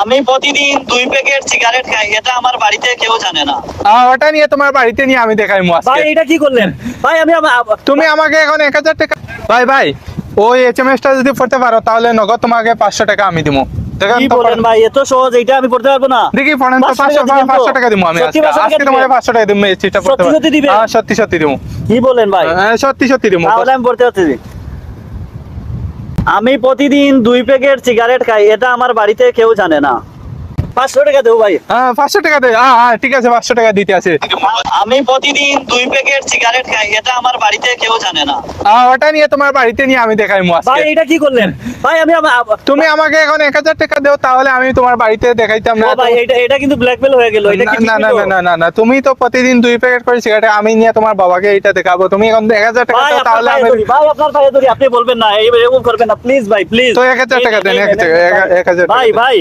আমি প্রতিদিন 2 packet cigarette খাই, এটা আমার বাড়িতে কেউ জানে না। ওটা নিয়ে তোমার বাড়িতে নিয়ে আমি দেখাই ভাই এটা কি করলেন ভাই? তুমি আমাকে এখন 1000 টাকা ভাই ওই SMS টা যদি পড়তে পারো তাহলে নগদ তোমাকে 500 টাকা আমি দিবো। কি বলেন ভাই? এত সহজ এটা আমি পড়তে পারবো না। দেখি পড়েন তো, 500 টাকা দিবো আমি সত্যি আজকে তোমাকে 500 টাকা দিবো এই চিঠা পড়তে সত্যি দিবেন? হ্যাঁ সত্যি দিবো। কি বলেন ভাই? সত্যি দিবো। তাহলে আমি পড়তে পারছি। আমি প্রতিদিন 2 প্যাকেট সিগারেট খাই, এটা আমার বাড়িতে কেউ জানে না। 500 টাকা দেবো ভাই। 500 টাকা দে। হ্যাঁ ঠিক আছে 500 টাকা দিতে আছে। আমি প্রতিদিন 2 প্যাকেট সিগারেট খাই, এটা আমার বাড়িতে কেউ জানে না। ওটা নিয়ে তোমার বাড়িতে নিয়ে আমি দেখাই ভাই আজকে। এটা কি করলেন ভাই? তুমি আমাকে এখন 1000 টাকা দাও তাহলে আমি তোমার বাড়িতে দেখাইতাম না। ভাই এটা কিন্তু ব্ল্যাকমেল হয়ে গেল। এটা কি না না না না না না তুমি তো প্রতিদিন 2 প্যাকেট করে সিগারেট আমি নিয়ে তোমার বাবাকে এটা দেখাবো। তুমি এখন 1000 টাকা ভাই দাও তাহলে আমি ভাই আপনার পায়ে ধরি, আপনি বলবেন না, এরকম করবেন না প্লিজ ভাই, প্লিজ। তো 1000 টাকা দেন। 1000 ভাই ভাই